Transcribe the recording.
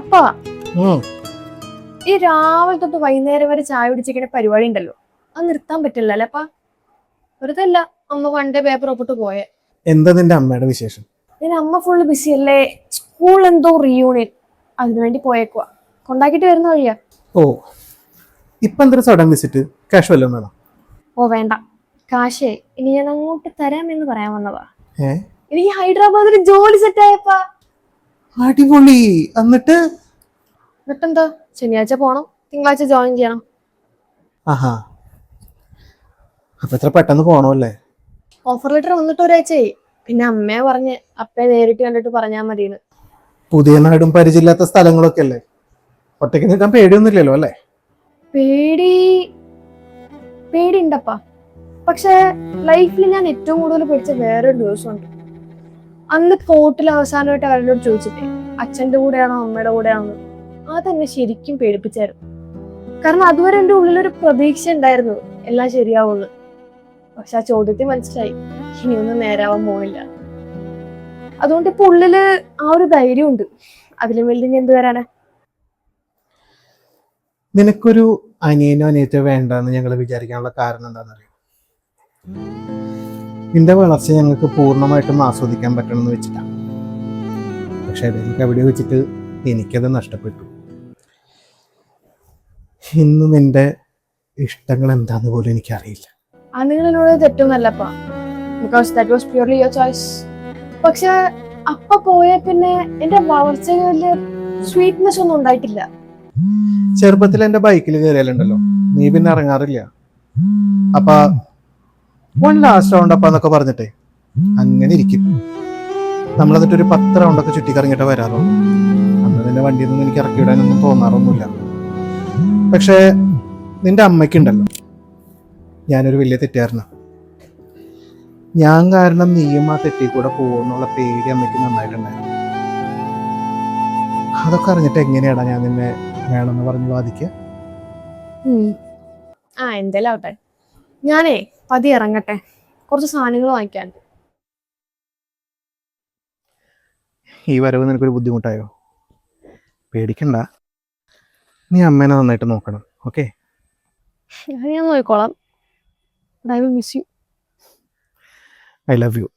അപ്പാ ഈ രാവിലെ തൊട്ട് വൈകുന്നേരം വരെ ചായ കുടിച്ചിരിക്കുന്ന പരിപാടി ഉണ്ടല്ലോ, അത് നിർത്താൻ പറ്റില്ല അല്ലേ അപ്പാ? വെറുതെ അല്ല അമ്മ വണ്ടേ പേപ്പർ ഒപ്പിട്ട് പോയെ. എന്താ നിന്റെ അമ്മയുടെ വിശേഷം? ഞാൻ അമ്മ ഫുള്ള് ബിസി അല്ലേ, സ്കൂൾ എന്തോ റീയൂണിയൻ, അതിനുവേണ്ടി പോയേക്കുവാ. കൊണ്ടാക്കിട്ട് വരുന്ന വഴിയാ. ഓ, ഇപ്പൊ എന്തൊരു സഡൻ വിസിറ്റ്? ക്യാഷ് വല്ലതും വേണം? ഓ വേണ്ട, കാശേ ഇനി ഞാൻ അങ്ങോട്ട് തരാമെന്ന് പറയാൻ വന്നതാ. ഏ, എനിക്ക് ഹൈദരാബാദിൽ ജോലി സെറ്റ് ആയപ്പാ. അടിപൊളി. എന്നിട്ടെന്താ, ശനിയാഴ്ച പോണം, തിങ്കളാഴ്ച ജോയിൻ ചെയ്യണം. ആഹാ, അപ്പൊ എത്ര പെട്ടെന്ന് പോണല്ലേ? ഓഫർ ലെറ്റർ വന്നിട്ട് ഒരാഴ്ചയായി. പിന്നെ അമ്മയെ പറഞ്ഞ് അപ്പയെ നേരിട്ട് കണ്ടിട്ട് പറഞ്ഞാൽ മതിയെന്ന്. പുതിയ നാടും പരിചയമില്ലാത്ത സ്ഥലങ്ങളൊക്കെ അല്ലേ, ഒറ്റയ്ക്ക് നിൽക്കാൻ പേടിയൊന്നുമില്ലല്ലോ അല്ലേ? പേടിയുണ്ടപ്പാ. പക്ഷെ ലൈഫിൽ ഞാൻ ഏറ്റവും കൂടുതൽ പേടിച്ച വേറൊരു ദിവസമുണ്ട്. അന്ന് കോർട്ടിൽ അവസാനമായിട്ട് അവരോട് ചോദിച്ചിട്ടേ അച്ഛന്റെ കൂടെയാണോ അമ്മയുടെ കൂടെയാണോ, അതെന്നെ ശരിക്കും പേടിപ്പിച്ചായിരുന്നു. കാരണം അതുവരെ എൻ്റെ ഉള്ളിലൊരു പ്രതീക്ഷ ഉണ്ടായിരുന്നു എല്ലാം ശരിയാവുള്ളൂ. പക്ഷെ ആ ചോദ്യത്തിൽ മനസ്സിലായി ഇനിയൊന്നും നേരാവാൻ പോണില്ല. അതുകൊണ്ട് ഇപ്പൊ ഉള്ളില് ആ ഒരു ധൈര്യമുണ്ട്. അതിലും വലുത് എന്ത് വരാനാ? നിനക്കൊരു അനിയനോ അനിയത്തോ വേണ്ടെന്ന് ഞങ്ങൾ വിചാരിക്കാനുള്ള കാരണം എന്താണെന്നറിയോ? നിന്റെ വളർച്ച ഞങ്ങൾക്ക് പൂർണ്ണമായിട്ടും ആസ്വദിക്കാൻ പറ്റണമെന്ന് വെച്ചിട്ടാണ്. പക്ഷെ എനിക്ക് അവിടെ വെച്ചിട്ട് എനിക്കത് നഷ്ടപ്പെട്ടു. ഇന്ന് നിന്റെ ഇഷ്ടങ്ങൾ എന്താന്ന് പോലും എനിക്കറിയില്ല. ആ നിങ്ങൾ എന്നോട് തെറ്റൊന്നല്ലപ്പാ, because that was purely your choice. പക്ഷെ അപ്പ പോയ പിന്നെ എന്റെ വളർച്ചയില് സ്വീറ്റ്നെസ് ഒന്നും ഉണ്ടായിട്ടില്ല. ചെറുപ്പത്തിൽ എന്റെ ബൈക്കിൽ കയറിയാലുണ്ടല്ലോ, നീ പിന്നെ ഇറങ്ങാറില്ല. അപ്പൊ വൺ ലാസ്റ്റ് റൗണ്ട് അപ്പാന്നൊക്കെ പറഞ്ഞിട്ടേ അങ്ങനെ ഇരിക്കും. നമ്മളെന്നിട്ട് ഒരു 10 റൗണ്ടൊക്കെ ചുറ്റിക്കറങ്ങിയിട്ട് വരാറുള്ളൂ. അന്ന് നിന്റെ വണ്ടിയിൽ നിന്ന് എനിക്ക് ഇറക്കി വിടാനൊന്നും തോന്നാറൊന്നുമില്ല. പക്ഷെ നിന്റെ അമ്മയ്ക്കുണ്ടല്ലോ, ഞാനൊരു വലിയ തെറ്റുകാരനാണ്. ഞാൻ കാരണം നീയും ആ തെറ്റി കൂടെ പോകുന്നുള്ള പേടി അമ്മയ്ക്ക് നന്നായിട്ടുണ്ടായിരുന്നു. അതൊക്കെ അറിഞ്ഞിട്ട് എങ്ങനെയാടാ ഞാൻ നിന്നെ വേണമെന്ന് പറഞ്ഞ് വാദിക്കുക? എന്തായാലും ആവട്ടെ, ഞാനേ പതി ഇറങ്ങട്ടെ, കുറച്ച് സാധനങ്ങൾ വാങ്ങിക്കാൻ. ഈ വരവ് നിനക്കൊരു ബുദ്ധിമുട്ടായോ? പേടിക്കണ്ട, നീ അമ്മേനെ നന്നായിട്ട് നോക്കണം. ഓക്കെ? ഞാൻ നോക്കിക്കോളാം. I will miss you. I love you.